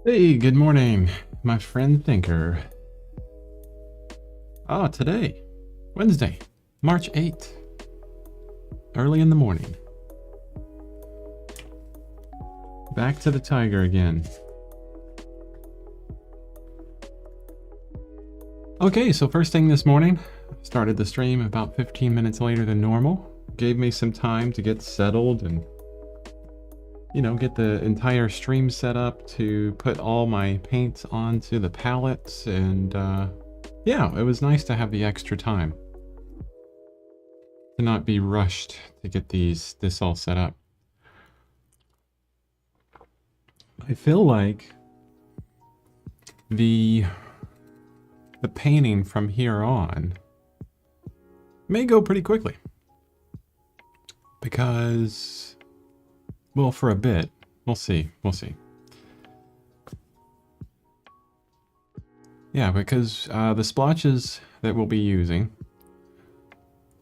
Hey, good morning, my friend Thinker. Today, Wednesday, March 8th, early in the morning. Back to the tiger again. Okay, so first thing this morning, started the stream about 15 minutes later than normal. Gave me some time to get settled and, get the entire stream set up to put all my paint onto the palettes. And yeah, it was nice to have the extra time to not be rushed to get this all set up. I feel like the painting from here on may go pretty quickly because, well, for a bit, we'll see. Yeah, because the splotches that we'll be using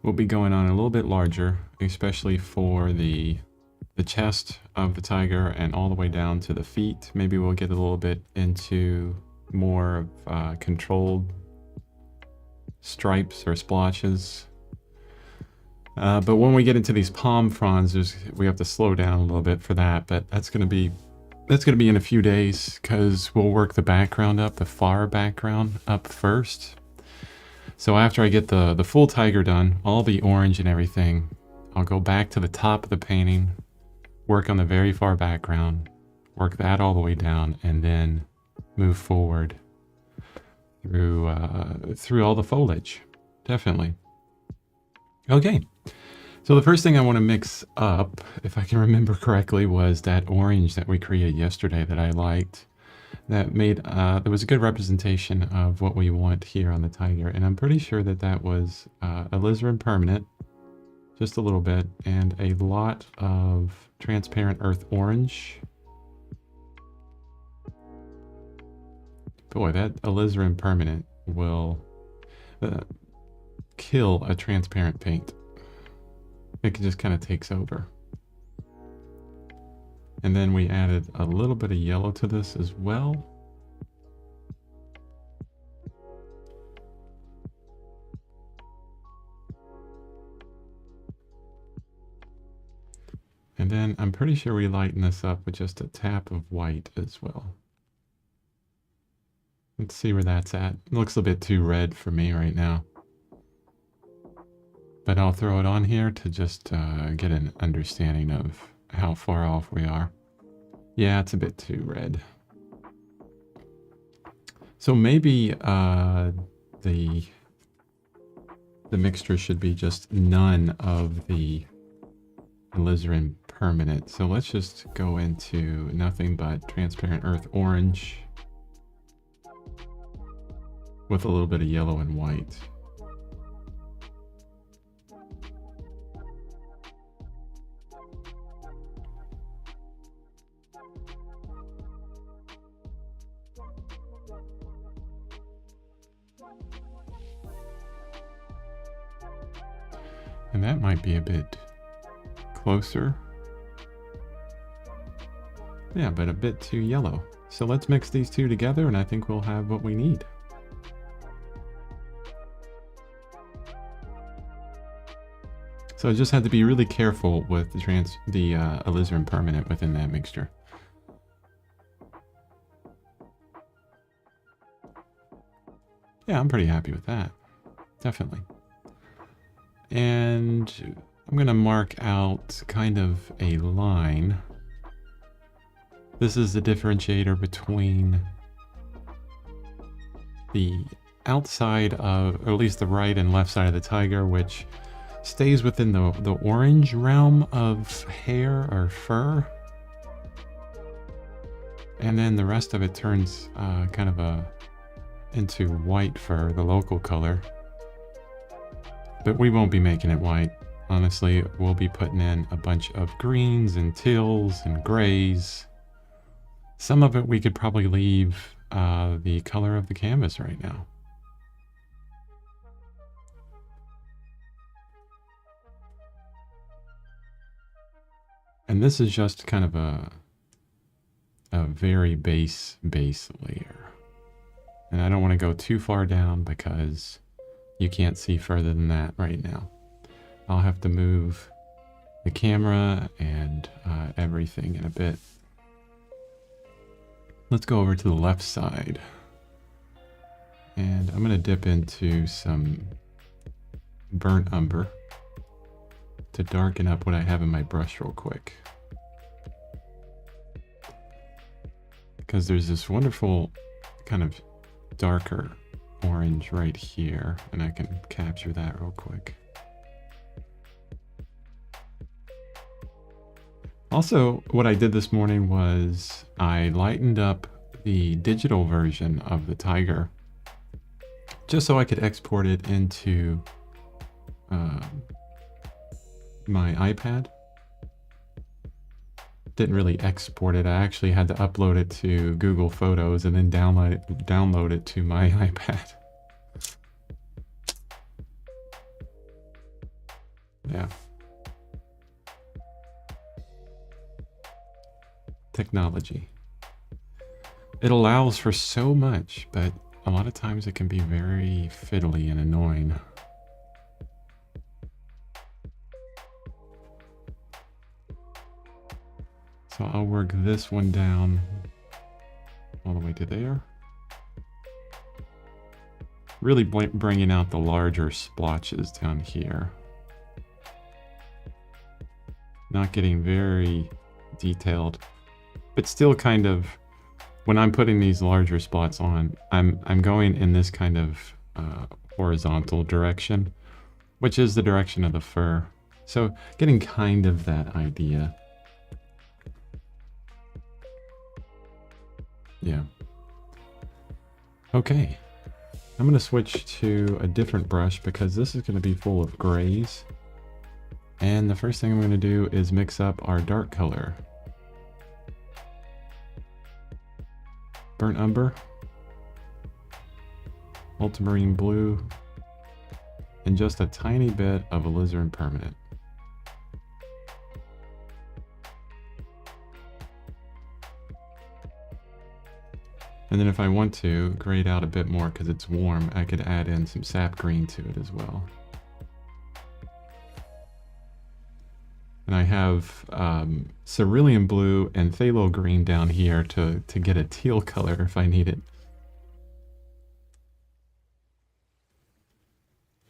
will be going on a little bit larger, especially for the chest of the tiger and all the way down to the feet. Maybe we'll get a little bit into more of controlled stripes or splotches. But when we get into these palm fronds, we have to slow down a little bit for that. But that's gonna be in a few days because we'll work the background up, the far background up first. So after I get the full tiger done, all the orange and everything, I'll go back to the top of the painting, work on the very far background, work that all the way down, and then move forward through all the foliage. Definitely. Okay. So the first thing I want to mix up, if I can remember correctly, was that orange that we created yesterday that I liked. That made, there was a good representation of what we want here on the tiger. And I'm pretty sure that was alizarin permanent, just a little bit, and a lot of transparent earth orange. Boy, that alizarin permanent will kill a transparent paint. It just kind of takes over. And then we added a little bit of yellow to this as well. And then I'm pretty sure we lighten this up with just a tap of white as well. Let's see where that's at. It looks a bit too red for me right now. But I'll throw it on here to just get an understanding of how far off we are. Yeah, it's a bit too red. So maybe the mixture should be just none of the alizarin permanent. So let's just go into nothing but transparent earth orange with a little bit of yellow and white. And that might be a bit closer. Yeah, but a bit too yellow. So let's mix these two together and I think we'll have what we need. So I just had to be really careful with the alizarin permanent within that mixture. Yeah, I'm pretty happy with that. Definitely. And I'm going to mark out kind of a line. This is the differentiator between the outside of, or at least the right and left side of the tiger, which stays within the orange realm of hair or fur. And then the rest of it turns kind of into white fur, the local color. But we won't be making it white. Honestly, we'll be putting in a bunch of greens and teals and grays. Some of it we could probably leave the color of the canvas right now. And this is just kind of a a very base layer. And I don't want to go too far down because you can't see further than that right now. I'll have to move the camera and everything in a bit. Let's go over to the left side. And I'm going to dip into some burnt umber to darken up what I have in my brush real quick. Because there's this wonderful kind of darker orange right here, and I can capture that real quick. Also, what I did this morning was I lightened up the digital version of the tiger just so I could export it into my iPad. Didn't really export it. I actually had to upload it to Google Photos and then download it to my iPad. Yeah. Technology. It allows for so much, but a lot of times it can be very fiddly and annoying. So I'll work this one down all the way to there. Really bringing out the larger splotches down here. Not getting very detailed, but still kind of, when I'm putting these larger spots on, I'm going in this kind of horizontal direction, which is the direction of the fur. So getting kind of that idea. Yeah. Okay. I'm going to switch to a different brush because this is going to be full of grays. And the first thing I'm going to do is mix up our dark color. Burnt umber, ultramarine blue, and just a tiny bit of alizarin permanent. And then if I want to grade out a bit more because it's warm, I could add in some sap green to it as well. And I have cerulean blue and phthalo green down here to get a teal color if I need it.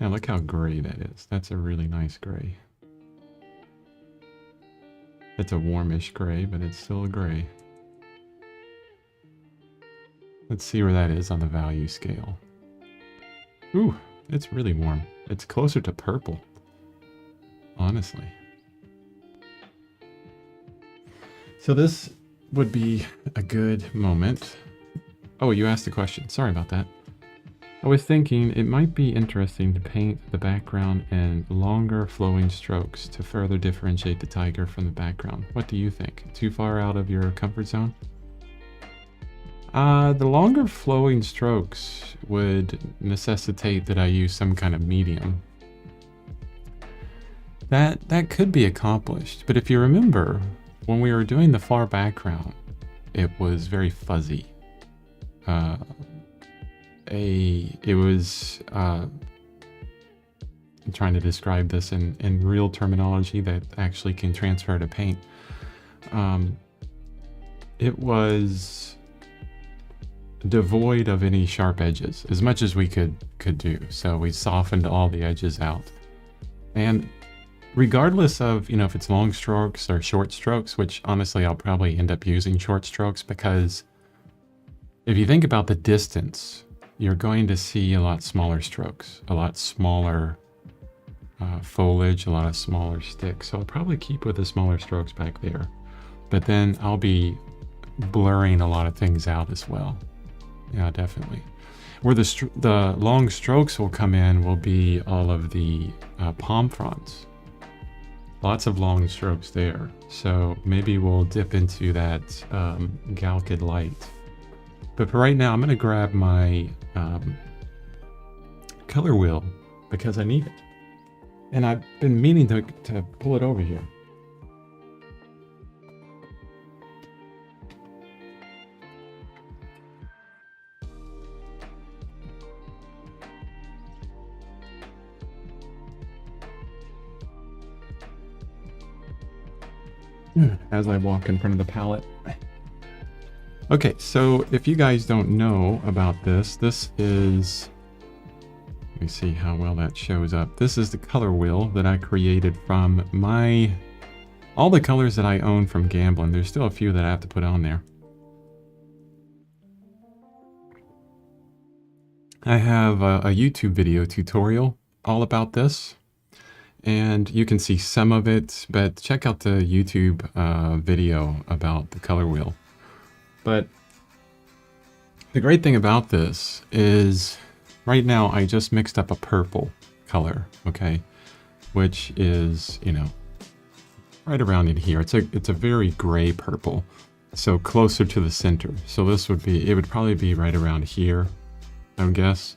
Yeah, look how gray that is. That's a really nice gray. It's a warmish gray, but it's still a gray. Let's see where that is on the value scale. Ooh, it's really warm. It's closer to purple, honestly. So this would be a good moment. Oh, you asked a question. Sorry about that. I was thinking it might be interesting to paint the background in longer flowing strokes to further differentiate the tiger from the background. What do you think? Too far out of your comfort zone? The longer flowing strokes would necessitate that I use some kind of medium. That could be accomplished, but if you remember, when we were doing the far background, it was very fuzzy. I'm trying to describe this in real terminology that actually can transfer to paint. It was devoid of any sharp edges, as much as we could do. So we softened all the edges out. And regardless of, if it's long strokes or short strokes, which honestly I'll probably end up using short strokes, because if you think about the distance, you're going to see a lot smaller strokes, a lot smaller foliage, a lot of smaller sticks. So I'll probably keep with the smaller strokes back there, but then I'll be blurring a lot of things out as well. Yeah, definitely. Where the long strokes will come in will be all of the palm fronds. Lots of long strokes there. So maybe we'll dip into that Galkid light. But for right now, I'm going to grab my color wheel because I need it. And I've been meaning to pull it over here. as I walk in front of the palette. Okay, so if you guys don't know about this, this is... Let me see how well that shows up. This is the color wheel that I created from all the colors that I own from gambling. There's still a few that I have to put on there. I have a YouTube video tutorial all about this, and you can see some of it, but check out the YouTube video about the color wheel. But the great thing about this is right now I just mixed up a purple color, okay, which is, you know, right around in here. It's a very gray purple, so closer to the center. So this would be, it would probably be right around here, I would guess.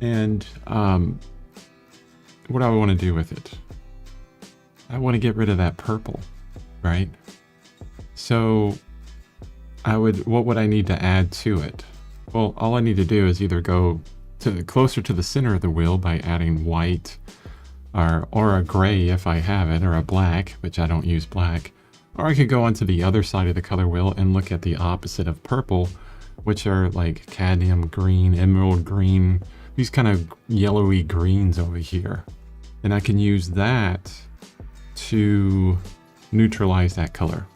And what do I want to do with it? I want to get rid of that purple, right? So what would I need to add to it? Well, all I need to do is either go to closer to the center of the wheel by adding white or a gray if I have it, or a black, which I don't use black. Or I could go onto the other side of the color wheel and look at the opposite of purple, which are like cadmium green, emerald green, these kind of yellowy greens over here. And I can use that to neutralize that color.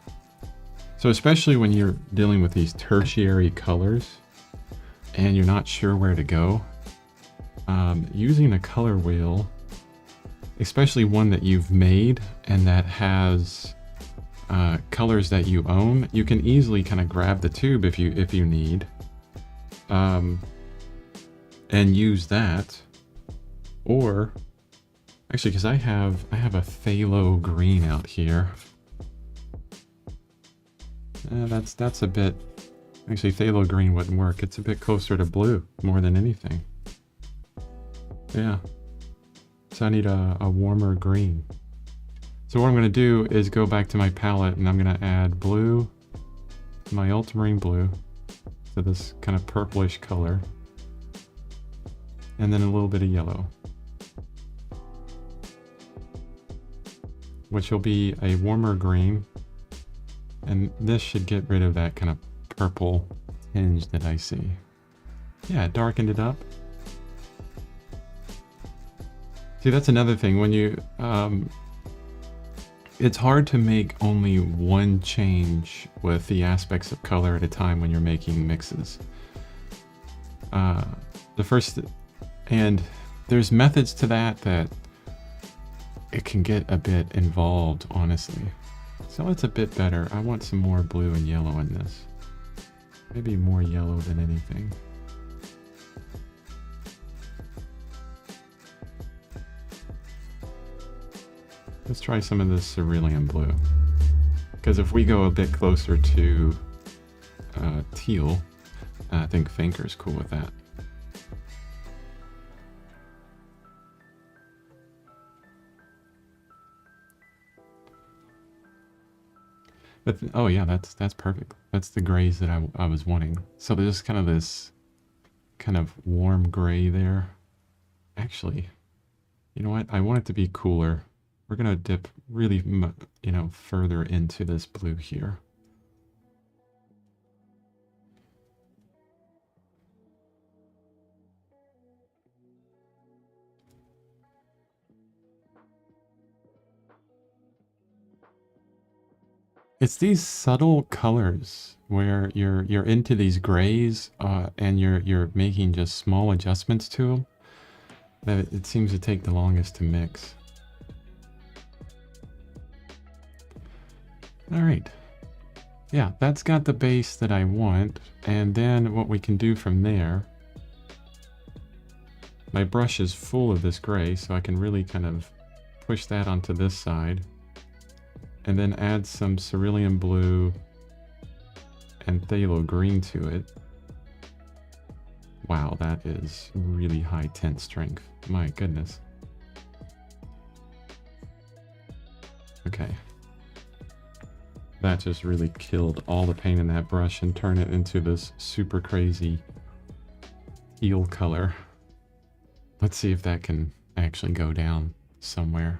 So especially when you're dealing with these tertiary colors and you're not sure where to go, using a color wheel, especially one that you've made and that has colors that you own, you can easily kind of grab the tube if you need, and use that. Or actually, because I have a phthalo green out here. That's a bit, actually phthalo green wouldn't work. It's a bit closer to blue more than anything. Yeah. So I need a warmer green. So what I'm going to do is go back to my palette and I'm going to add blue, my ultramarine blue, to this kind of purplish color. And then a little bit of yellow, which will be a warmer green. And this should get rid of that kind of purple tinge that I see. Yeah, it darkened it up. See, that's another thing. When you, it's hard to make only one change with the aspects of color at a time when you're making mixes. And there's methods to that it can get a bit involved, honestly. So it's a bit better. I want some more blue and yellow in this. Maybe more yellow than anything. Let's try some of this cerulean blue. Because if we go a bit closer to teal, I think Finker's cool with that. But oh yeah, that's perfect. That's the grays that I was wanting. So there's kind of this kind of warm gray there. Actually, you know what? I want it to be cooler. We're gonna dip really, you know, further into this blue here. It's these subtle colors where you're into these grays and you're making just small adjustments to them that it seems to take the longest to mix. All right. Yeah, that's got the base that I want. And then what we can do from there, my brush is full of this gray, so I can really kind of push that onto this side. And then add some cerulean blue and phthalo green to it. Wow, that is really high tint strength. My goodness. Okay. That just really killed all the paint in that brush and turned it into this super crazy teal color. Let's see if that can actually go down somewhere.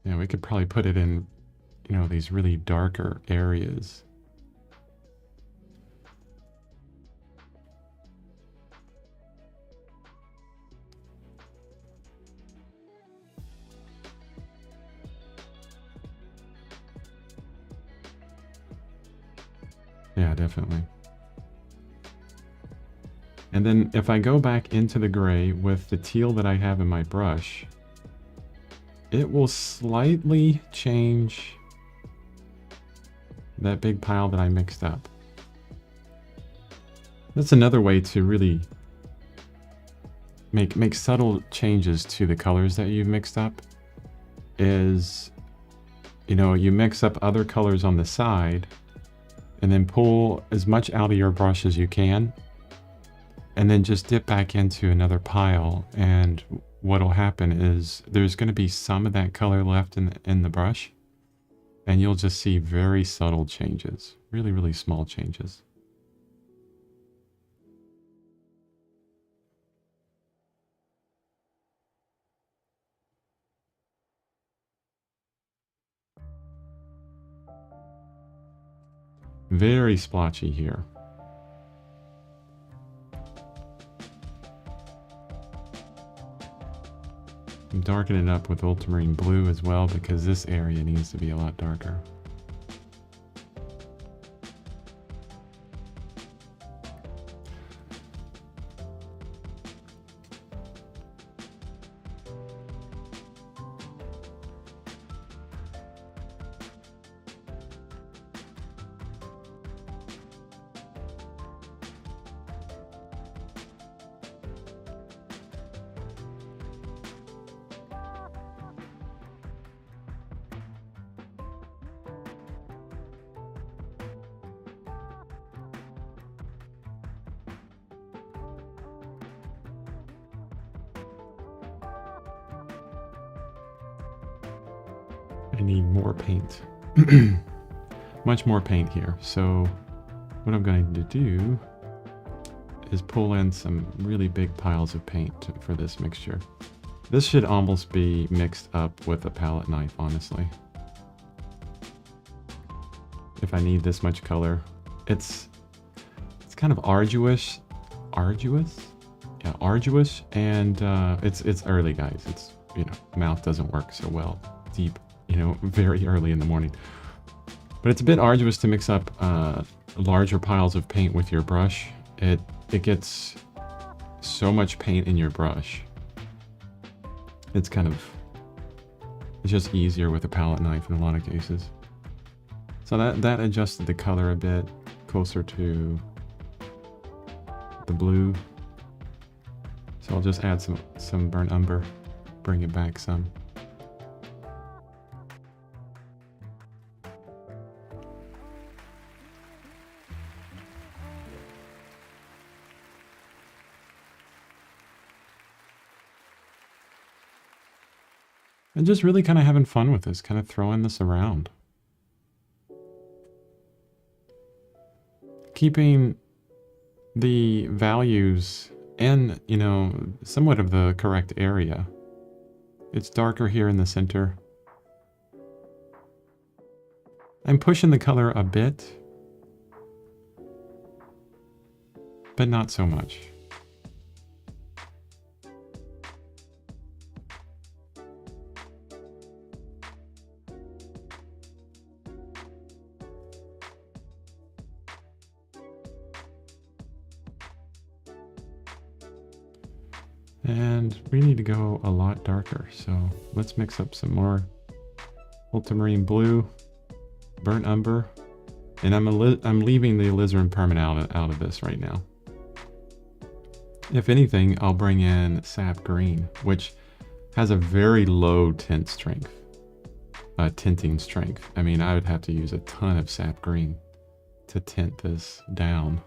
Yeah, we could probably put it in, you know, these really darker areas. Yeah, definitely. And then if I go back into the gray with the teal that I have in my brush, it will slightly change that big pile that I mixed up. That's another way to really make subtle changes to the colors that you've mixed up is, you know, you mix up other colors on the side and then pull as much out of your brush as you can, and then just dip back into another pile, and what'll happen is there's going to be some of that color left in the brush, and you'll just see very subtle changes, really, really small changes. Very splotchy here. I'm darkening it up with ultramarine blue as well because this area needs to be a lot darker. I need more paint. Much more paint here. So what I'm going to do is pull in some really big piles of paint for this mixture. This should almost be mixed up with a palette knife, honestly. If I need this much color. It's kind of arduous. Arduous? Yeah, arduous, and it's early, guys. It's, you know, mouth doesn't work so well deep, you know, very early in the morning. But it's a bit arduous to mix up larger piles of paint with your brush. It gets so much paint in your brush. It's just easier with a palette knife in a lot of cases. So that adjusted the color a bit closer to the blue. So I'll just add some burnt umber, bring it back some. And just really kind of having fun with this, kind of throwing this around. Keeping the values in, you know, somewhat of the correct area. It's darker here in the center. I'm pushing the color a bit, but not so much. And we need to go a lot darker, so let's mix up some more ultramarine blue, burnt umber, and I'm leaving the alizarin permanent out of this right now. If anything, I'll bring in sap green, which has a very low tint strength, tinting strength. I mean, I would have to use a ton of sap green to tint this down.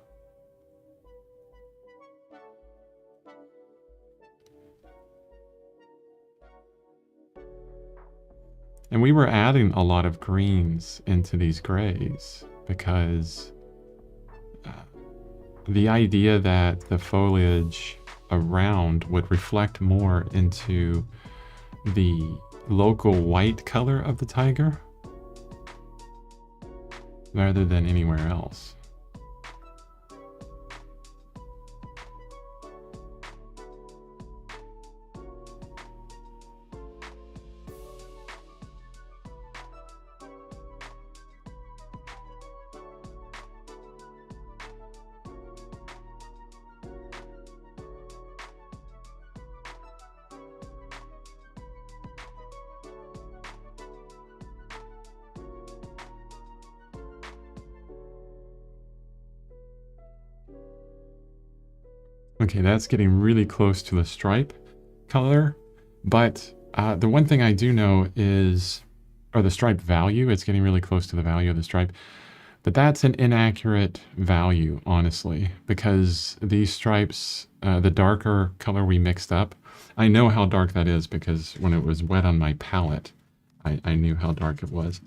And we were adding a lot of greens into these grays because the idea that the foliage around would reflect more into the local white color of the tiger rather than anywhere else. Okay, that's getting really close to the stripe color, but the one thing I do know is, or the stripe value, it's getting really close to the value of the stripe, but that's an inaccurate value, honestly, because these stripes, the darker color we mixed up, I know how dark that is because when it was wet on my palette, I knew how dark it was.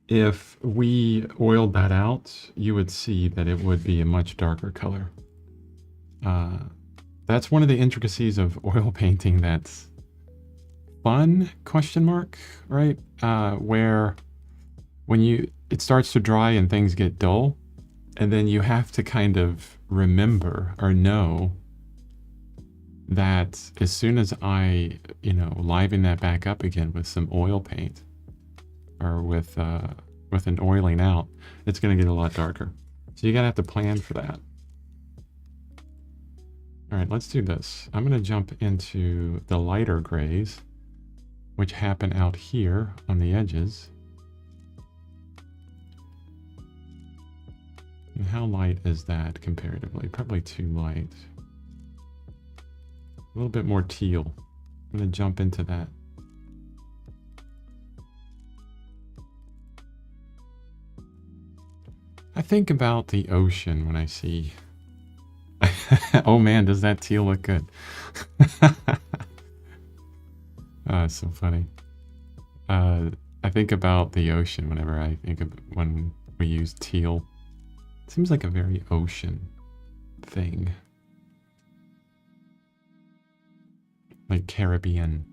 If we oiled that out, you would see that it would be a much darker color. That's one of the intricacies of oil painting that's fun, question mark, right? Where when it starts to dry and things get dull, and then you have to kind of remember or know that as soon as I, liven that back up again with some oil paint or with an oiling out, it's going to get a lot darker. So you got to have to plan for that. All right, let's do this. I'm going to jump into the lighter grays, which happen out here on the edges. And how light is that comparatively? Probably too light. A little bit more teal. I'm going to jump into that. I think about the ocean when I see... Oh man, does that teal look good? Oh, it's so funny. I think about the ocean whenever I think of when we use teal. It seems like a very ocean thing. Like Caribbean.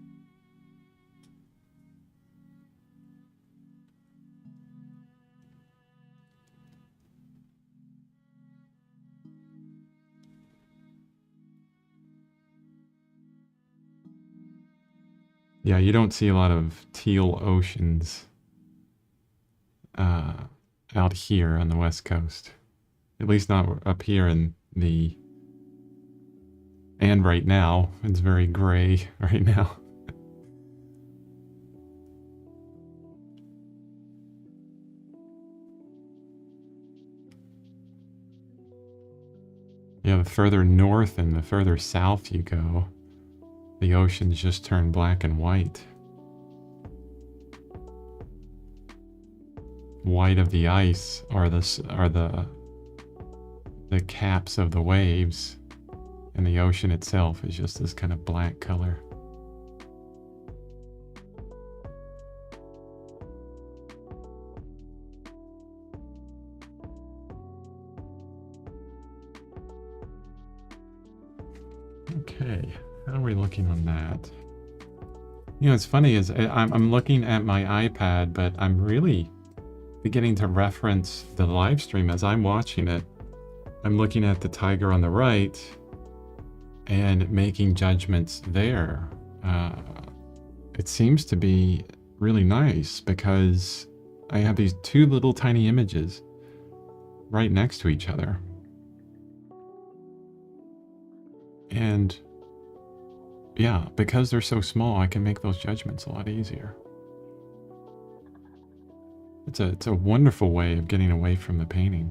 Yeah, you don't see a lot of teal oceans out here on the West Coast. At least not up here in the... And right now, it's very gray right now. Yeah, the further north and the further south you go, the oceans just turn black and white. White of the ice are the caps of the waves, and the ocean itself is just this kind of black color. Okay, how are we looking on that? It's funny is I'm looking at my iPad, but I'm really beginning to reference the live stream as I'm watching it. I'm looking at the tiger on the right and making judgments there. It seems to be really nice because I have these two little tiny images right next to each other. And yeah, because they're so small, I can make those judgments a lot easier. It's a wonderful way of getting away from the painting.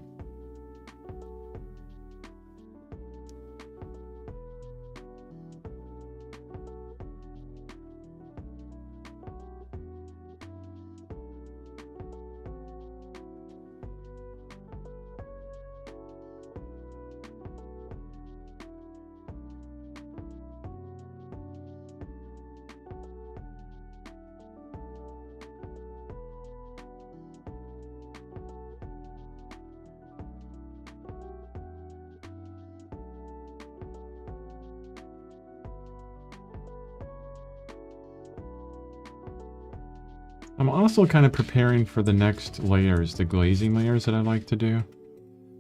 I'm also kind of preparing for the next layers, the glazing layers that I like to do.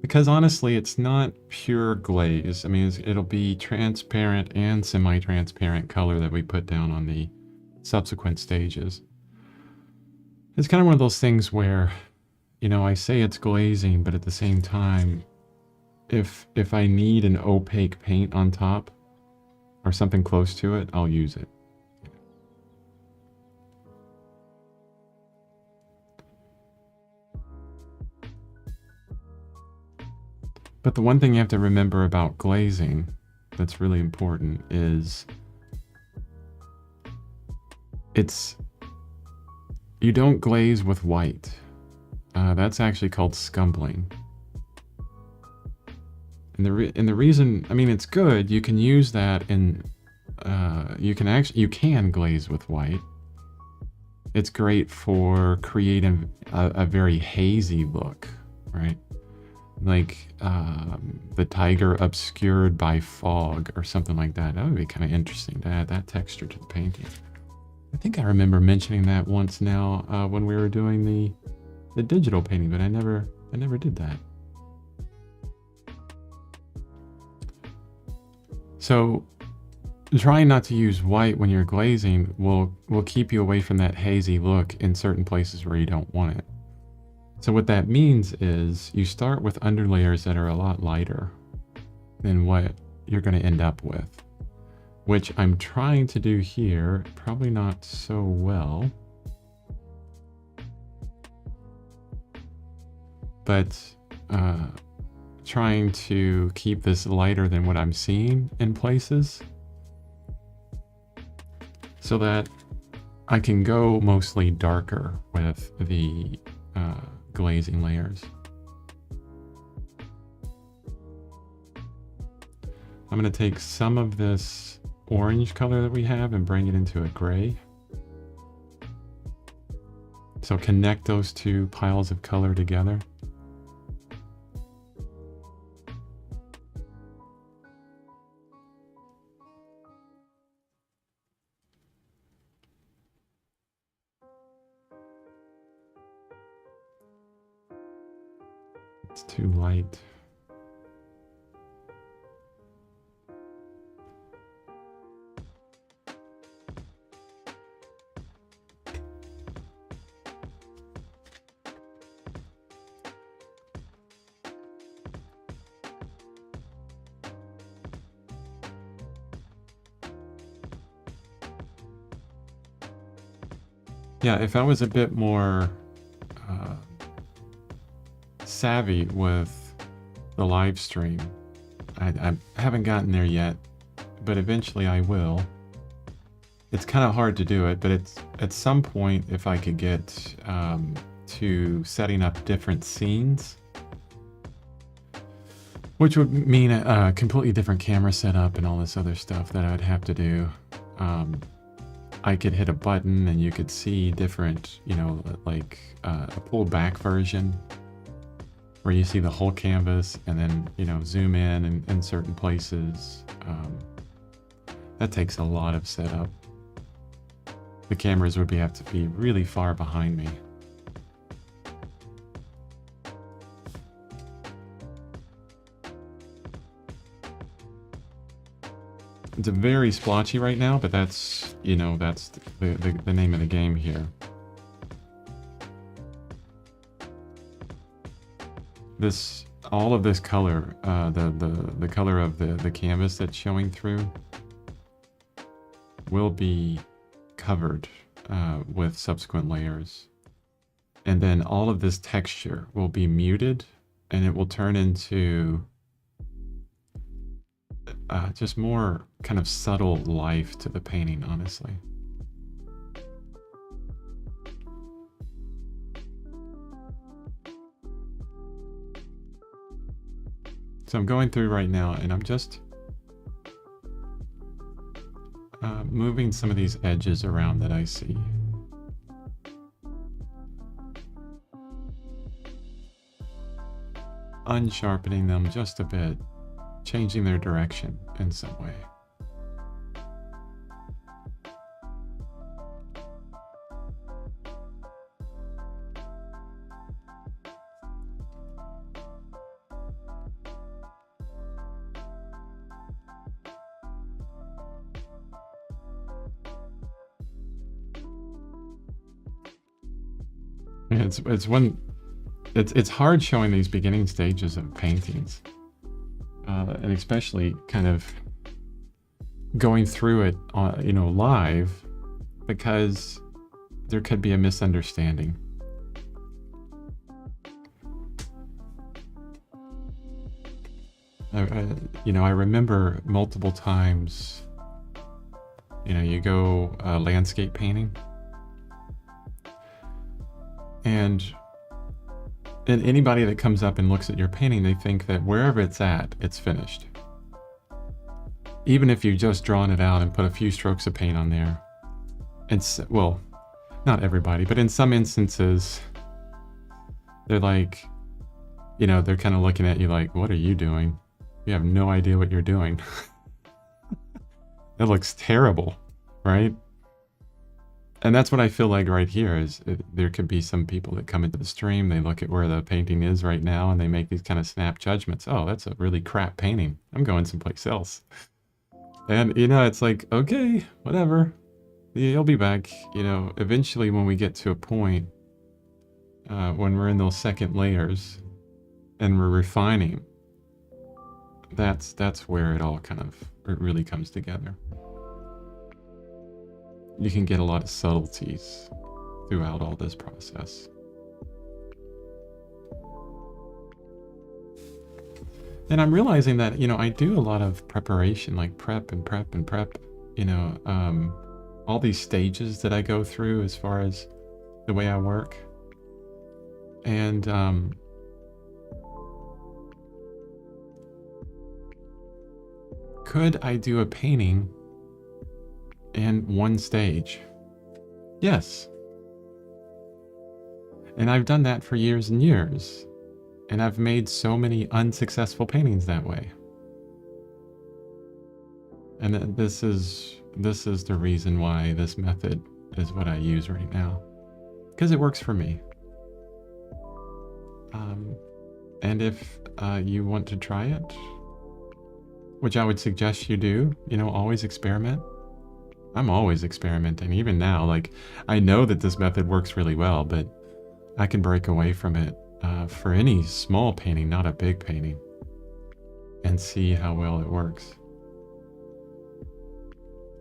Because honestly, it's not pure glaze. I mean, it'll be transparent and semi-transparent color that we put down on the subsequent stages. It's kind of one of those things where, you know, I say it's glazing, but at the same time, if I need an opaque paint on top or something close to it, I'll use it. But the one thing you have to remember about glazing that's really important is you don't glaze with white. That's actually called scumbling. And the reason, I mean, it's good. You can use that in, you can glaze with white. It's great for creating a very hazy look, right? Like the tiger obscured by fog or something like that. That would be kind of interesting to add that texture to the painting. I think I remember mentioning that once now when we were doing the digital painting, but I never did that. So trying not to use white when you're glazing will keep you away from that hazy look in certain places where you don't want it. So what that means is you start with underlayers that are a lot lighter than what you're going to end up with, which I'm trying to do here, probably not so well. But trying to keep this lighter than what I'm seeing in places so that I can go mostly darker with the glazing layers. I'm going to take some of this orange color that we have and bring it into a gray. So connect those two piles of color together. It's too light. Yeah, if I was a bit more savvy with the live stream, I haven't gotten there yet, but eventually I will. It's kind of hard to do it, but it's at some point if I could get to setting up different scenes, which would mean a completely different camera setup and all this other stuff that I'd have to do. I could hit a button and you could see different, you know, like a pulled back version where you see the whole canvas and then, you know, zoom in certain places. That takes a lot of setup. The cameras would have to be really far behind me. It's very splotchy right now, but that's, you know, that's the name of the game here. All of this color, the color of the canvas that's showing through will be covered with subsequent layers. And then all of this texture will be muted and it will turn into just more kind of subtle life to the painting, honestly. So I'm going through right now and I'm just moving some of these edges around that I see. Unsharpening them just a bit, changing their direction in some way. It's hard showing these beginning stages of paintings, and especially kind of going through it, live, because there could be a misunderstanding. I remember multiple times, you go landscape painting, and anybody that comes up and looks at your painting, they think that wherever it's at, it's finished. Even if you've just drawn it out and put a few strokes of paint on there. Well, not everybody, but in some instances, they're like, they're kind of looking at you like, what are you doing? You have no idea what you're doing. It looks terrible, right? And that's what I feel like right here is there could be some people that come into the stream, they look at where the painting is right now, and they make these kind of snap judgments. Oh, that's a really crap painting. I'm going someplace else. And, it's like, okay, whatever. You'll be back. Eventually when we get to a point, when we're in those second layers and we're refining, that's where it all it really comes together. You can get a lot of subtleties throughout all this process. And I'm realizing that, I do a lot of preparation, like prep and prep and prep, all these stages that I go through as far as the way I work. And, could I do a painting in one stage? Yes. And I've done that for years and years. And I've made so many unsuccessful paintings that way. And this is the reason why this method is what I use right now. Because it works for me. And if you want to try it, which I would suggest you do, always experiment. I'm always experimenting, even now. Like, I know that this method works really well, but I can break away from it for any small painting, not a big painting, and see how well it works.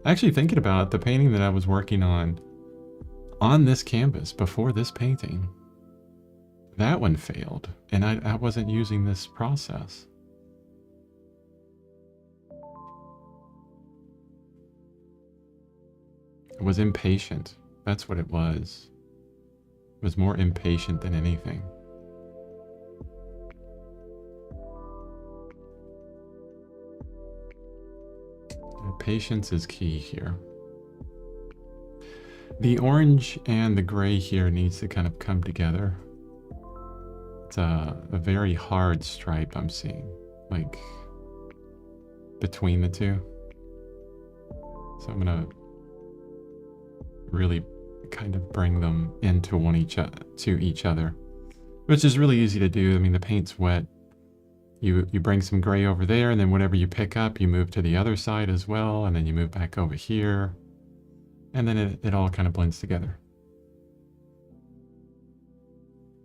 Actually, thinking about it, the painting that I was working on this canvas before this painting, that one failed, and I wasn't using this process. I was impatient. That's what it was. It was more impatient than anything. Patience is key here. The orange and the gray here needs to kind of come together. It's a very hard stripe I'm seeing, like between the two. So I'm gonna really kind of bring them into each other, which is really easy to do. I mean, the paint's wet. You bring some gray over there, and then whatever you pick up, you move to the other side as well, and then you move back over here, and then it all kind of blends together.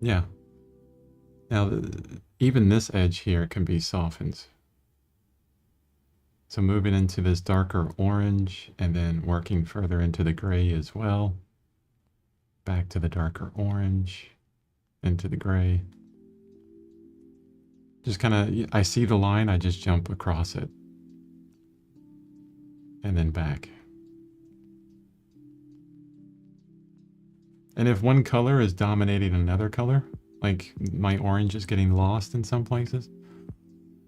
Yeah. Now, even this edge here can be softened. So moving into this darker orange, and then working further into the gray as well. Back to the darker orange, into the gray. Just kind of, I see the line, I just jump across it. And then back. And if one color is dominating another color, like my orange is getting lost in some places,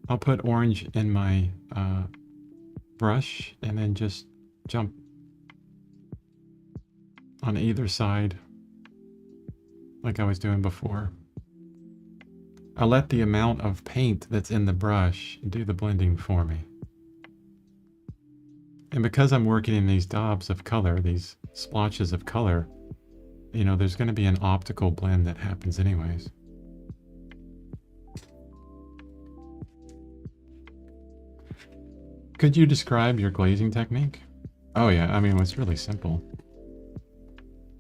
I'll put orange in my brush and then just jump on either side like I was doing before. I'll let the amount of paint that's in the brush do the blending for me. And because I'm working in these daubs of color, these splotches of color, there's going to be an optical blend that happens anyways. Could you describe your glazing technique? Oh yeah, I mean, it's really simple.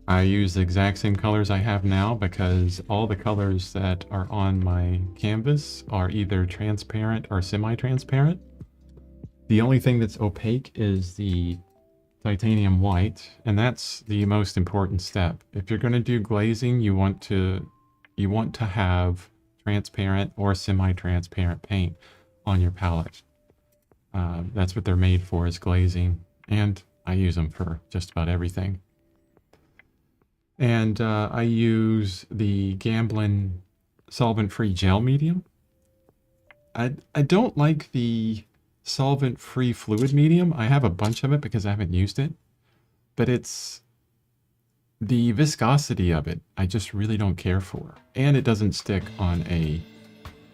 I use the exact same colors I have now because all the colors that are on my canvas are either transparent or semi-transparent. The only thing that's opaque is the titanium white, and that's the most important step. If you're going to do glazing, you want to have transparent or semi-transparent paint on your palette. That's what they're made for, is glazing, and I use them for just about everything. And I use the Gamblin solvent-free gel medium. I don't like the solvent-free fluid medium. I have a bunch of it because I haven't used it, but it's the viscosity of it I just really don't care for, and it doesn't stick on a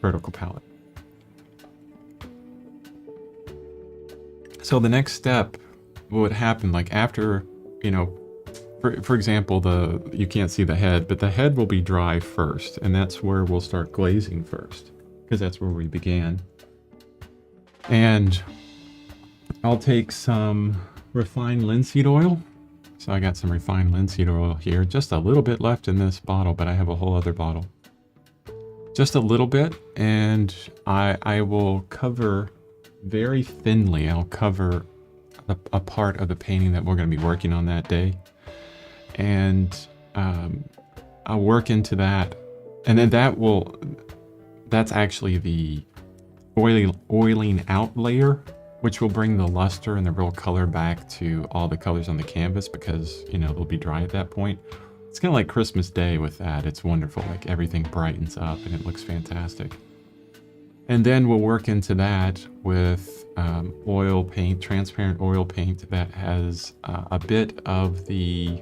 vertical palette. So the next step would happen, like after, you know, for example, you can't see the head, but the head will be dry first, and that's where we'll start glazing first, because that's where we began. And I'll take some refined linseed oil. So I got some refined linseed oil here, just a little bit left in this bottle, but I have a whole other bottle. Just a little bit, and I will cover very thinly. I'll cover a part of the painting that we're going to be working on that day. And I'll work into that, and then that's actually the oiling out layer, which will bring the luster and the real color back to all the colors on the canvas, because, you know, they'll be dry at that point. It's kind of like Christmas Day with that. It's wonderful. Like, everything brightens up and it looks fantastic. And then we'll work into that with oil paint, transparent oil paint that has a bit of the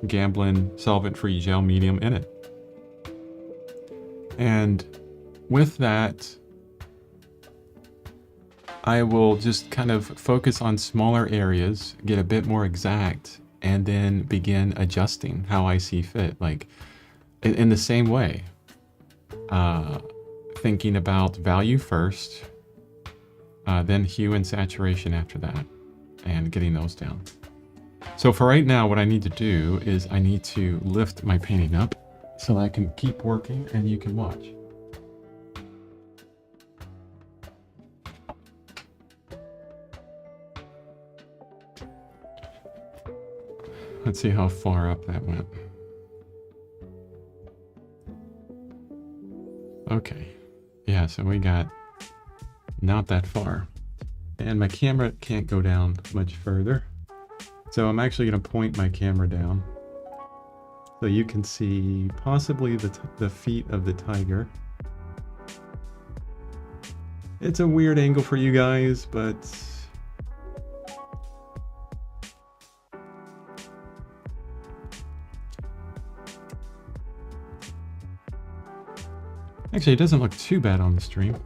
Gamblin solvent-free gel medium in it. And with that, I will just kind of focus on smaller areas, get a bit more exact, and then begin adjusting how I see fit. Like, in the same way, thinking about value first, then hue and saturation after that, and getting those down. So for right now, what I need to do is I need to lift my painting up so I can keep working and you can watch. Let's see how far up that went. Okay. Yeah, so we got not that far. And my camera can't go down much further. So I'm actually going to point my camera down so you can see possibly the feet of the tiger. It's a weird angle for you guys, but actually, it doesn't look too bad on the stream.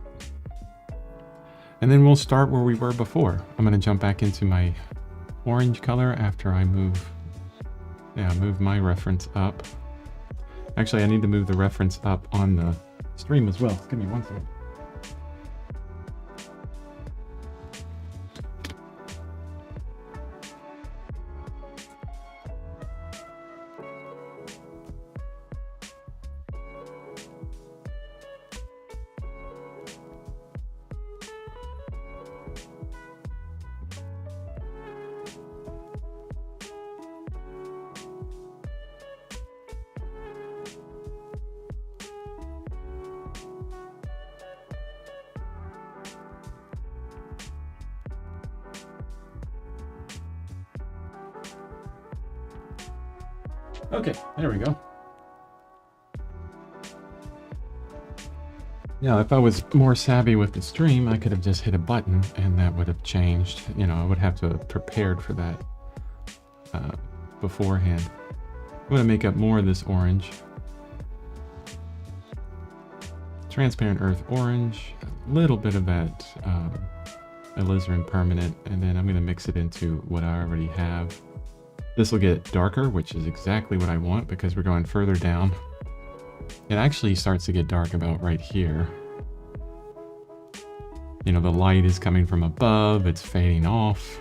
And then we'll start where we were before. I'm going to jump back into my orange color after I move my reference up. Actually, I need to move the reference up on the stream as well. Give me one second. Okay, there we go. Now, if I was more savvy with the stream, I could have just hit a button and that would have changed. You know, I would have to have prepared for that beforehand. I'm going to make up more of this orange. Transparent earth orange, a little bit of that alizarin permanent, and then I'm going to mix it into what I already have. This will get darker, which is exactly what I want because we're going further down. It actually starts to get dark about right here. You know, the light is coming from above, it's fading off.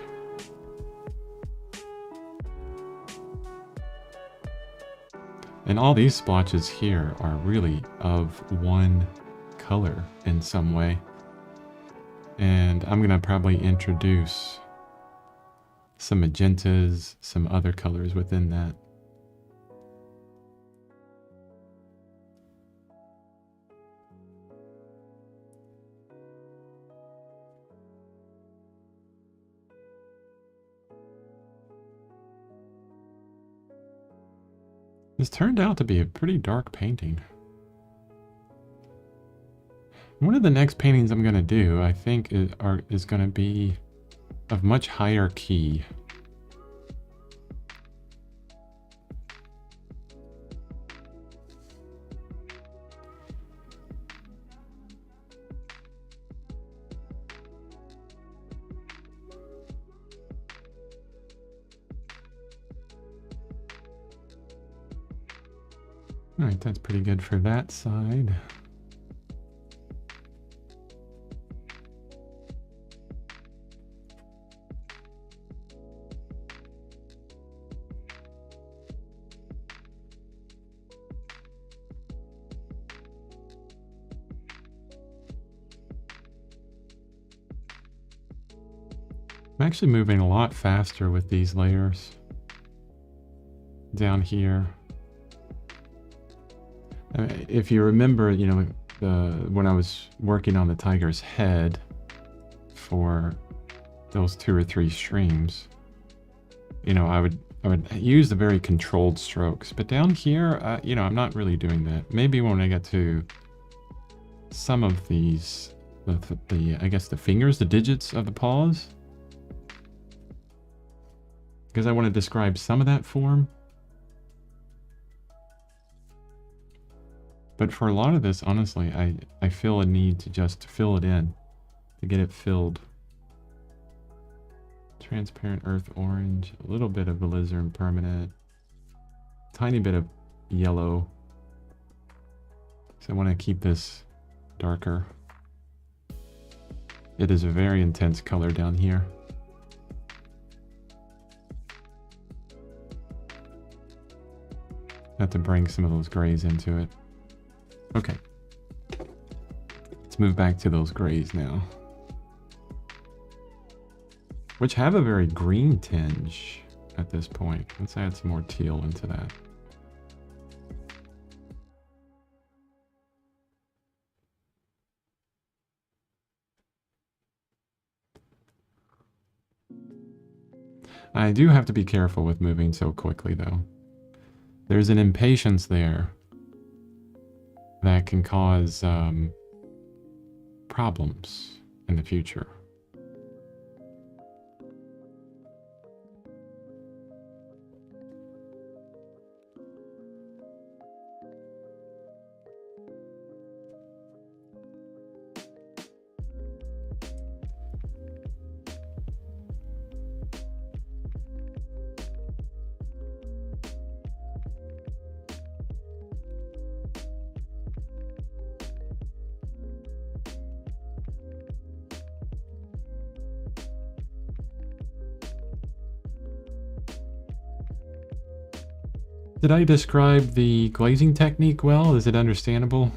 And all these splotches here are really of one color in some way. And I'm gonna probably introduce some magentas, some other colors within that. This turned out to be a pretty dark painting. One of the next paintings I'm going to do, I think, is going to be of much higher key. All right, that's pretty good for that side. I'm actually moving a lot faster with these layers down here. If you remember, you know, when I was working on the tiger's head for those 2 or 3 streams, you know, I would use the very controlled strokes. But down here, you know, I'm not really doing that. Maybe when I get to some of these, I guess the fingers, the digits of the paws, because I want to describe some of that form. But for a lot of this, honestly, I feel a need to just fill it in, to get it filled. Transparent earth orange, a little bit of alizarin permanent, tiny bit of yellow. So I want to keep this darker. It is a very intense color down here. Have to bring some of those grays into it. Okay. Let's move back to those grays now, which have a very green tinge at this point. Let's add some more teal into that. I do have to be careful with moving so quickly, though. There's an impatience there that can cause problems in the future. Did I describe the glazing technique well? Is it understandable?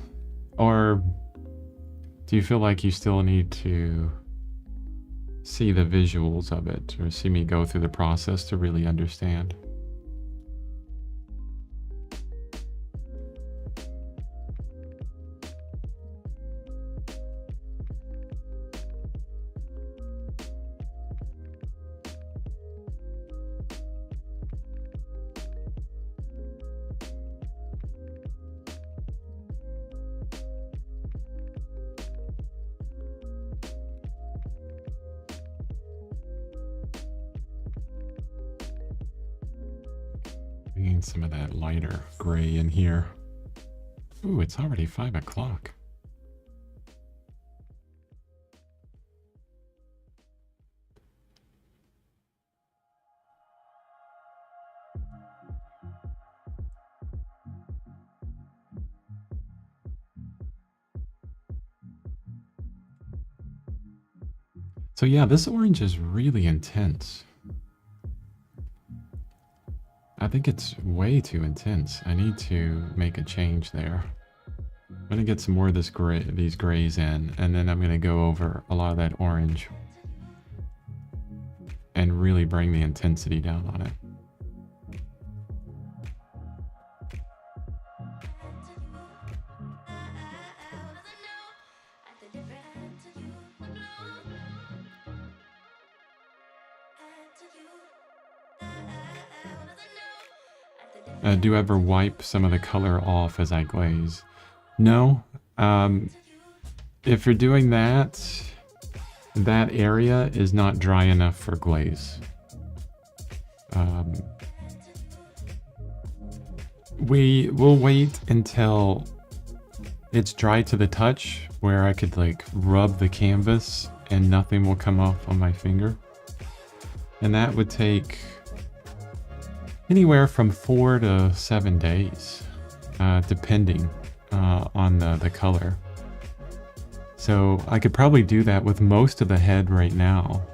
Or do you feel like you still need to see the visuals of it, or see me go through the process to really understand? Bringing some of that lighter gray in here. Ooh, it's already 5 o'clock. So yeah, this orange is really intense. I think it's way too intense. I need to make a change there. I'm gonna get some more of this gray, these grays in, and then I'm gonna go over a lot of that orange and really bring the intensity down on it. Do you ever wipe some of the color off as I glaze? No. If you're doing that, that area is not dry enough for glaze. We will wait until it's dry to the touch, where I could like rub the canvas and nothing will come off on my finger. And that would take anywhere from 4 to 7 days, depending on the color. So I could probably do that with most of the head right now,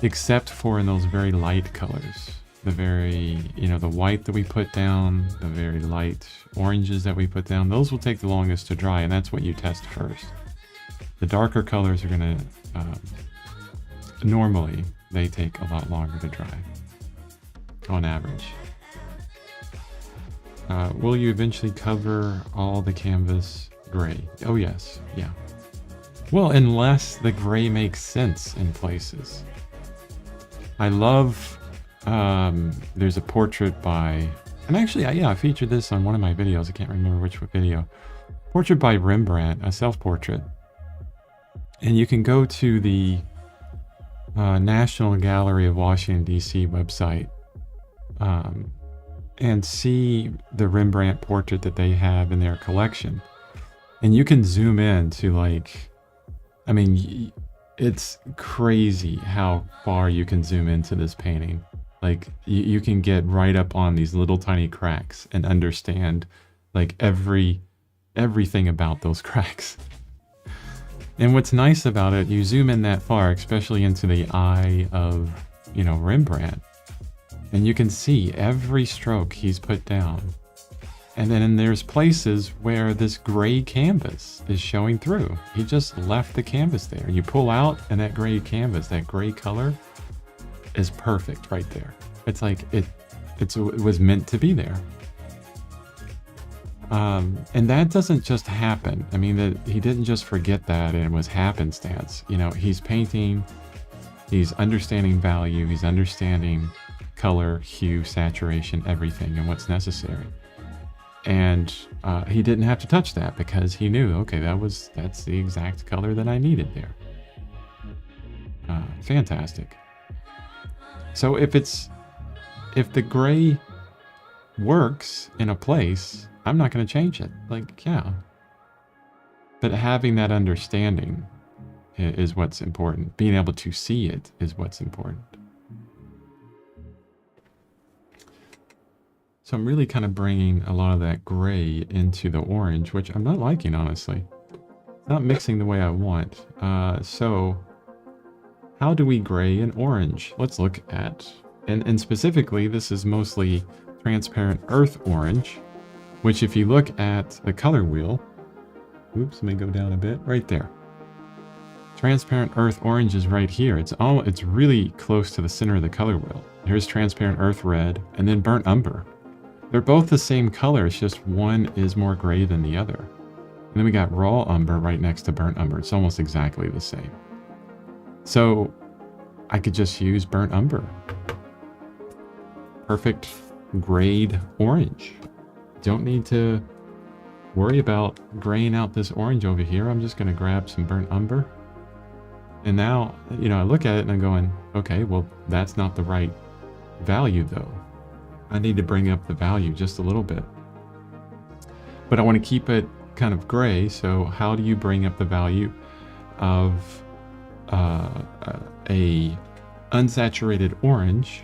except for in those very light colors. The very, the white that we put down, the very light oranges that we put down, those will take the longest to dry, and that's what you test first. The darker colors are gonna, normally, they take a lot longer to dry, on average. Will you eventually cover all the canvas gray? Oh yes, yeah. Well, unless the gray makes sense in places. I love, there's a portrait by, and actually, I featured this on one of my videos. I can't remember which video. Portrait by Rembrandt, a self-portrait. And you can go to the National Gallery of Washington, D.C. website and see the Rembrandt portrait that they have in their collection. And you can zoom in to like, I mean, it's crazy how far you can zoom into this painting. Like you can get right up on these little tiny cracks and understand like everything about those cracks. And what's nice about it, you zoom in that far, especially into the eye of, Rembrandt, and you can see every stroke he's put down. And then there's places where this gray canvas is showing through. He just left the canvas there. You pull out and that gray canvas, that gray color is perfect right there. It's like it was meant to be there. And that doesn't just happen. I mean, he didn't just forget that and it was happenstance. He's painting, he's understanding value, he's understanding color, hue, saturation, everything, and what's necessary. And he didn't have to touch that because he knew, okay, that's the exact color that I needed there. Fantastic. So if the gray works in a place, I'm not going to change it. Like, yeah. But having that understanding is what's important. Being able to see it is what's important. So I'm really kind of bringing a lot of that gray into the orange, which I'm not liking, honestly. It's not mixing the way I want. So how do we gray and orange? Let's look at, and specifically, this is mostly transparent earth orange, which if you look at the color wheel, oops, let me go down a bit, right there. Transparent earth orange is right here. It's really close to the center of the color wheel. Here's transparent earth red, and then burnt umber. They're both the same color, it's just one is more gray than the other. And then we got raw umber right next to burnt umber. It's almost exactly the same. So I could just use burnt umber. Perfect grade orange. Don't need to worry about graying out this orange over here. I'm just going to grab some burnt umber. And now, I look at it and I'm going, okay, well, that's not the right value though. I need to bring up the value just a little bit. But I want to keep it kind of gray, so how do you bring up the value of a unsaturated orange,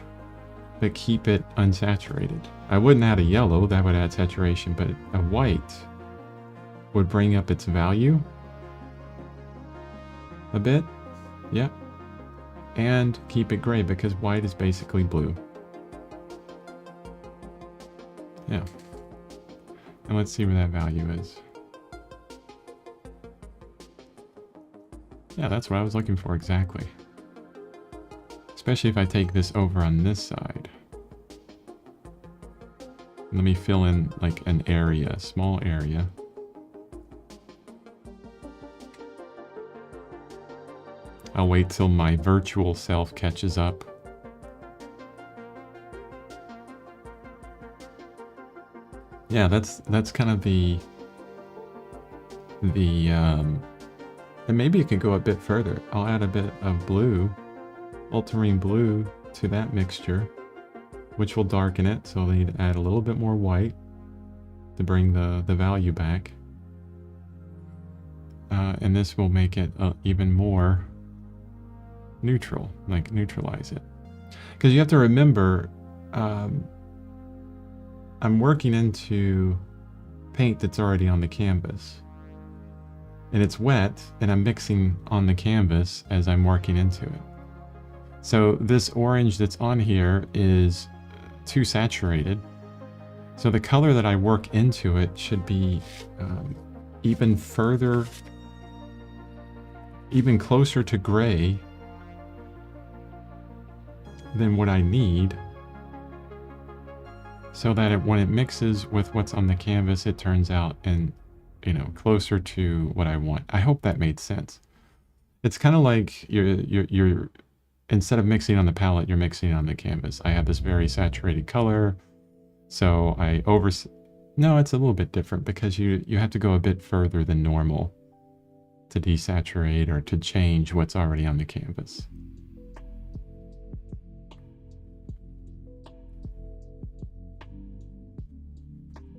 but keep it unsaturated? I wouldn't add a yellow, that would add saturation, but a white would bring up its value a bit, yeah, and keep it gray because white is basically blue. Yeah. And let's see where that value is. Yeah, that's what I was looking for exactly. Especially if I take this over on this side. Let me fill in like an area, a small area. I'll wait till my virtual self catches up. Yeah, that's kind of the and maybe it could go a bit further. I'll add a bit of blue, ultramarine blue to that mixture, which will darken it. So I need to add a little bit more white to bring the value back. And this will make it even more neutral, like neutralize it. Because you have to remember, I'm working into paint that's already on the canvas. And it's wet, and I'm mixing on the canvas as I'm working into it. So this orange that's on here is too saturated. So the color that I work into it should be even further, even closer to gray than what I need, so that when it mixes with what's on the canvas, it turns out and closer to what I want. I hope that made sense. It's kind of like you're instead of mixing on the palette, you're mixing on the canvas. I have this very saturated color, so no, it's a little bit different because you have to go a bit further than normal to desaturate or to change what's already on the canvas.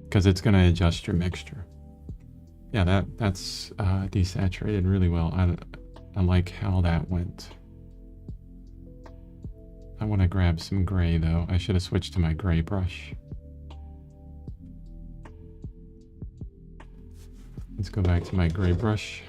Because it's going to adjust your mixture. Yeah, that's desaturated really well. I like how that went. I want to grab some gray though. I should have switched to my gray brush. Let's go back to my gray brush.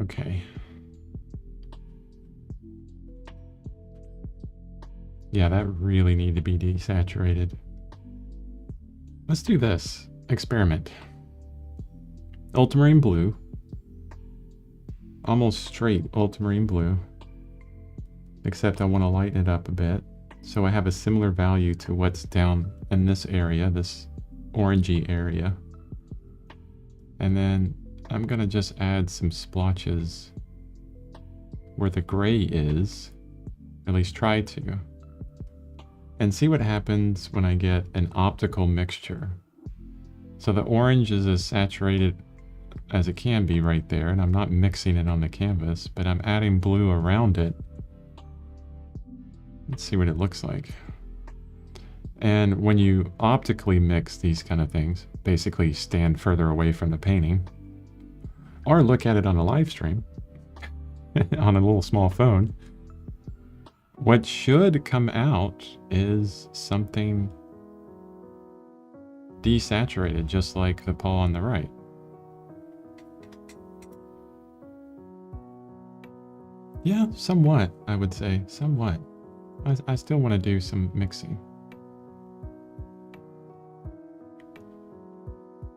Okay. Yeah, that really need to be desaturated. Let's do this. Experiment. Ultramarine blue. Almost straight ultramarine blue. Except I want to lighten it up a bit. So I have a similar value to what's down in this area, this orangey area. And then I'm going to just add some splotches where the gray is, at least try to, and see what happens when I get an optical mixture. So the orange is as saturated as it can be right there, and I'm not mixing it on the canvas, but I'm adding blue around it. Let's see what it looks like. And when you optically mix these kind of things, basically stand further away from the painting, or look at it on a live stream on a little small phone, what should come out is something desaturated, just like the paw on the right. Yeah, somewhat, I would say, somewhat. I still want to do some mixing.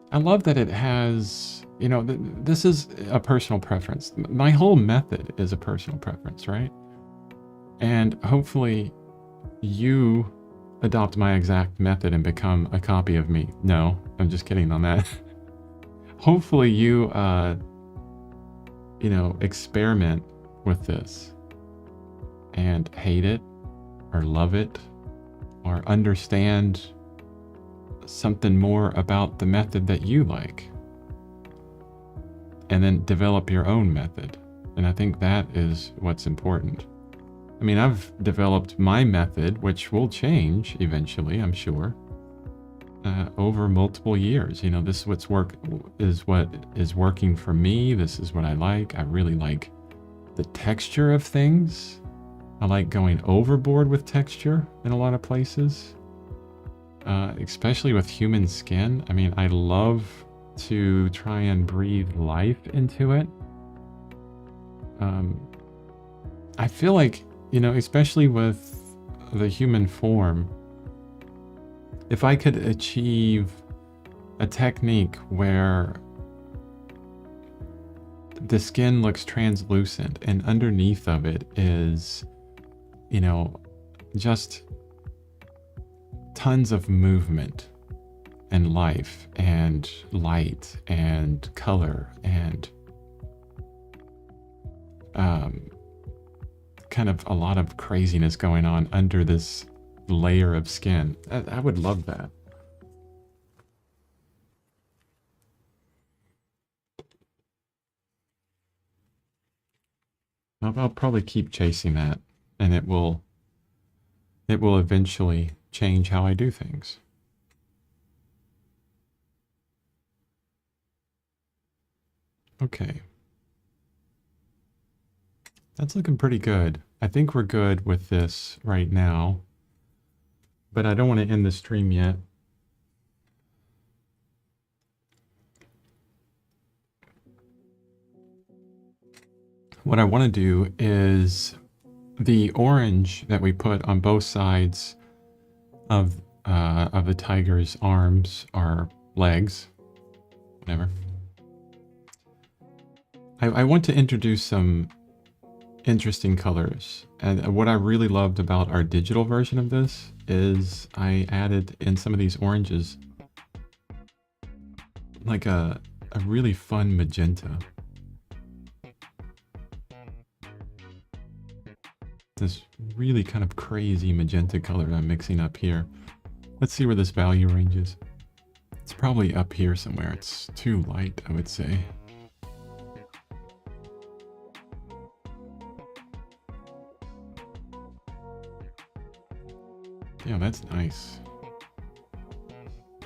I love that it has, this is a personal preference. My whole method is a personal preference, right? And hopefully you adopt my exact method and become a copy of me. No, I'm just kidding on that. hopefully you, you know, experiment with this and hate it or love it or understand something more about the method that you like, and then develop your own method. And I think that is what's important. I mean, I've developed my method, which will change eventually, I'm sure, over multiple years. You know, this is what is working for me. This is what I like. I really like the texture of things. I like going overboard with texture in a lot of places, especially with human skin. I mean, I love to try and breathe life into it. I feel like, you know, especially with the human form, if I could achieve a technique where the skin looks translucent and underneath of it is, you know, just tons of movement and life and light and color and kind of a lot of craziness going on under this layer of skin. I would love that. I'll probably keep chasing that, and it will eventually change how I do things. Okay. That's looking pretty good. I think we're good with this right now, but I don't want to end the stream yet. What I want to do is the orange that we put on both sides of the tiger's arms or legs, whatever. I want to introduce some interesting colors. And what I really loved about our digital version of this is I added in some of these oranges like a really fun magenta. This really kind of crazy magenta color I'm mixing up here. Let's see where this value range is. It's probably up here somewhere. It's too light, I would say. Yeah, that's nice.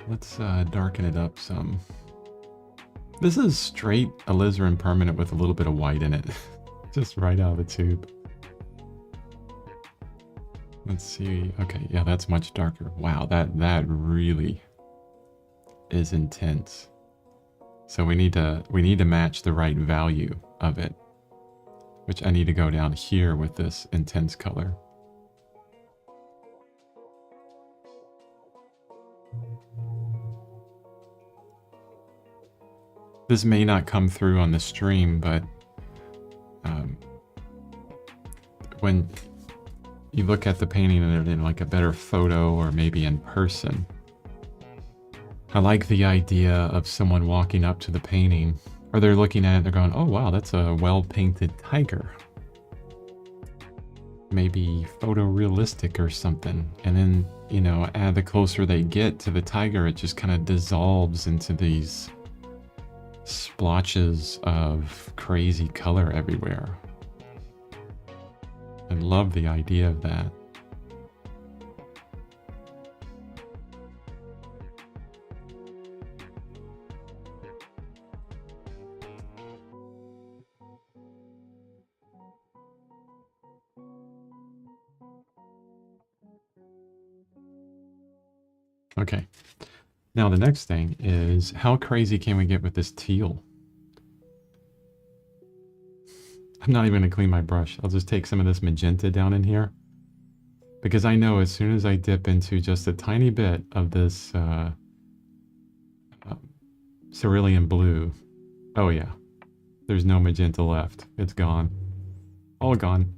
Let's darken it up some. This is straight alizarin permanent with a little bit of white in it. Just right out of the tube. Let's see. Okay, yeah, that's much darker. Wow, that really is intense. So we need to match the right value of it, which I need to go down here with this intense color. This may not come through on the stream, but when you look at the painting in like a better photo or maybe in person, I like the idea of someone walking up to the painting, or they're looking at it, they're going, oh wow, that's a well-painted tiger. Maybe photorealistic or something. And then, you know, the closer they get to the tiger, it just kind of dissolves into these splotches of crazy color everywhere. I love the idea of that. Okay. Now the next thing is, how crazy can we get with this teal? I'm not even going to clean my brush. I'll just take some of this magenta down in here. Because I know as soon as I dip into just a tiny bit of this cerulean blue, oh yeah, there's no magenta left. It's gone. All gone.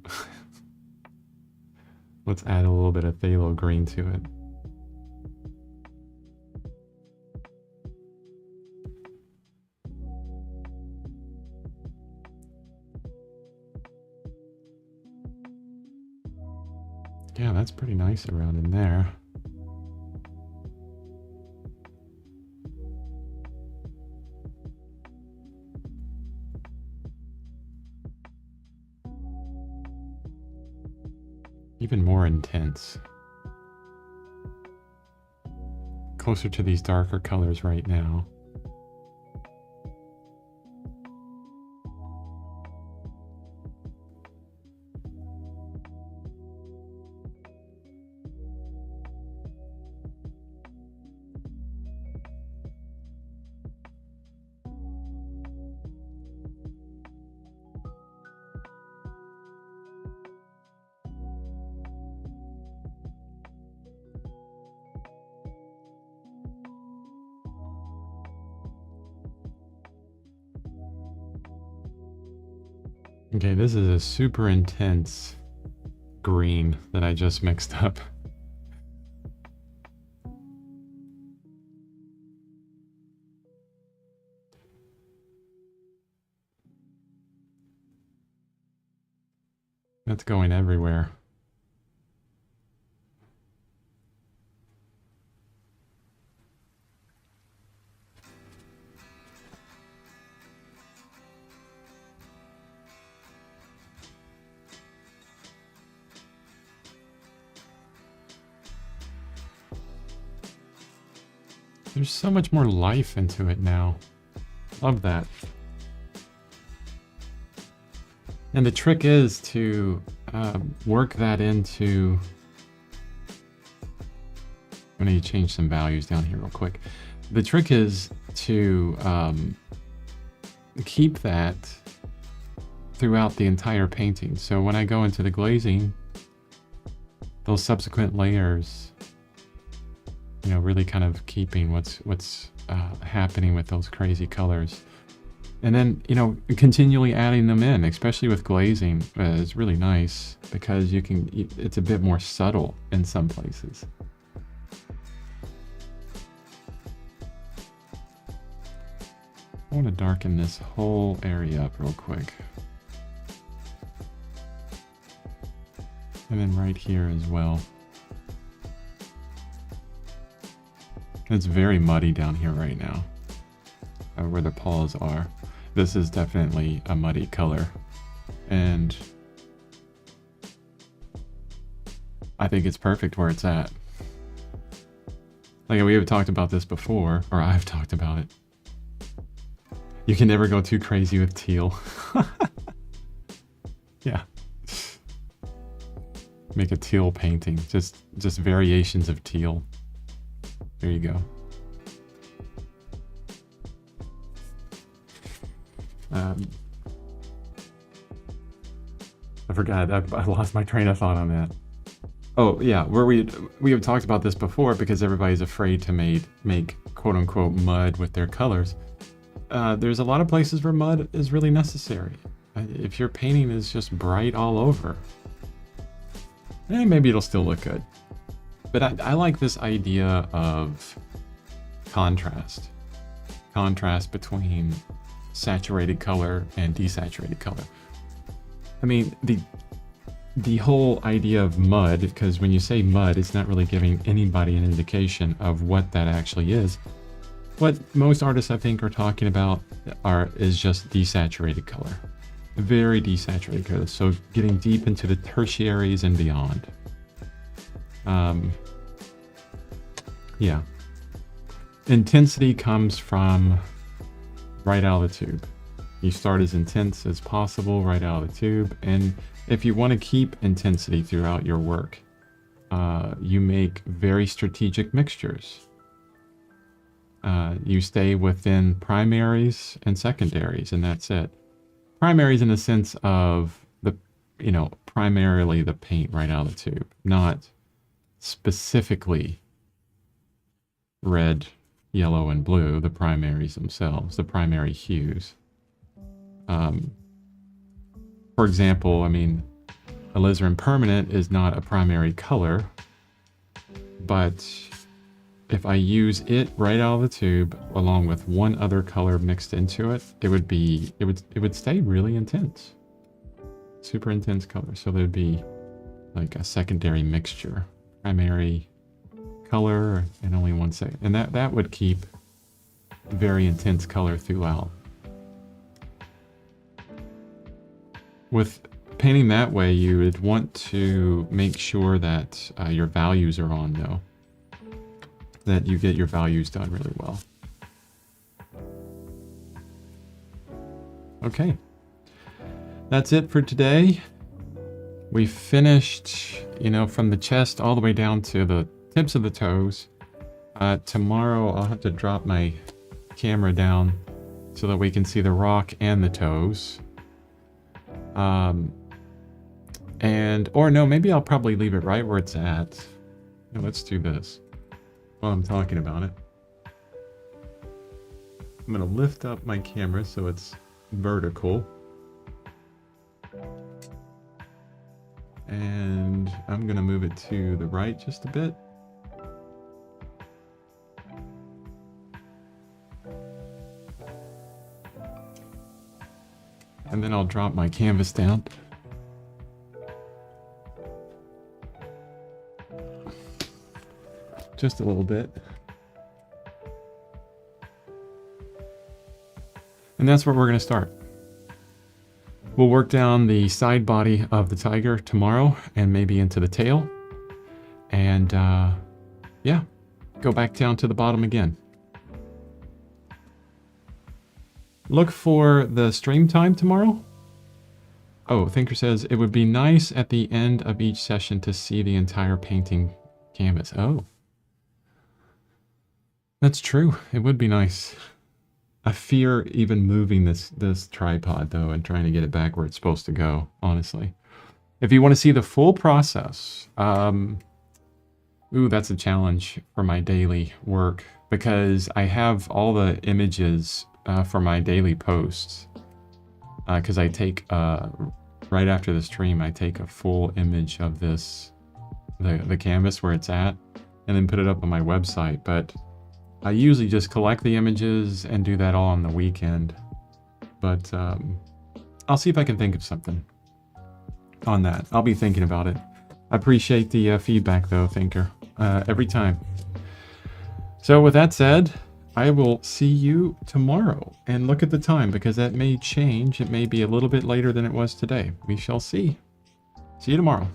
Let's add a little bit of phthalo green to it. Yeah, that's pretty nice around in there. Even more intense. Closer to these darker colors right now. Okay, this is a super intense green that I just mixed up. That's going everywhere. There's so much more life into it now. Love that. And the trick is to work that into... I need to change some values down here real quick. The trick is to keep that throughout the entire painting. So when I go into the glazing, those subsequent layers, you know, really kind of keeping what's happening with those crazy colors. And then, you know, continually adding them in, especially with glazing, is really nice because you can, it's a bit more subtle in some places. I want to darken this whole area up real quick. And then right here as well. It's very muddy down here right now, where the paws are. This is definitely a muddy color, and I think it's perfect where it's at. Like, we have talked about this before, or I've talked about it. You can never go too crazy with teal. Yeah. Make a teal painting, just variations of teal. There you go. I forgot. I lost my train of thought on that. Oh yeah, where we have talked about this before because everybody's afraid to make quote unquote mud with their colors. There's a lot of places where mud is really necessary. If your painting is just bright all over, maybe it'll still look good. But I like this idea of contrast. Contrast between saturated color and desaturated color. I mean, the whole idea of mud, because when you say mud, it's not really giving anybody an indication of what that actually is. What most artists, I think, are talking about is just desaturated color. Very desaturated color. So getting deep into the tertiaries and beyond. Yeah. Intensity comes from right out of the tube. You start as intense as possible right out of the tube, and if you want to keep intensity throughout your work, you make very strategic mixtures. You stay within primaries and secondaries, and that's it. Primaries in the sense of primarily the paint right out of the tube, not specifically red, yellow, and blue, the primaries themselves, the primary hues. For example, I mean, alizarin permanent is not a primary color, but if I use it right out of the tube along with one other color mixed into it, it would stay really intense. Super intense color. So there'd be like a secondary mixture. Primary color and only one second. And that would keep very intense color throughout. With painting that way, you would want to make sure that your values are on, though. That you get your values done really well. Okay. That's it for today. We finished, from the chest all the way down to the tips of the toes. Tomorrow I'll have to drop my camera down so that we can see the rock and the toes. Or no, maybe I'll probably leave it right where it's at. Now, let's do this while I'm talking about it. I'm gonna lift up my camera so it's vertical. And I'm gonna move it to the right just a bit. And then I'll drop my canvas down. Just a little bit. And that's where we're going to start. We'll work down the side body of the tiger tomorrow and maybe into the tail. And yeah, go back down to the bottom again. Look for the stream time tomorrow. Oh, Thinker says, it would be nice at the end of each session to see the entire painting canvas. Oh. That's true. It would be nice. I fear even moving this tripod, though, and trying to get it back where it's supposed to go, honestly. If you want to see the full process, ooh, that's a challenge for my daily work, because I have all the images for my daily posts, because I take, right after the stream, I take a full image of the canvas where it's at, and then put it up on my website. But I usually just collect the images and do that all on the weekend. But I'll see if I can think of something on that. I'll be thinking about it. I appreciate the feedback, though, Thinker, every time. So with that said, I will see you tomorrow. And look at the time, because that may change. It may be a little bit later than it was today. We shall see. See you tomorrow.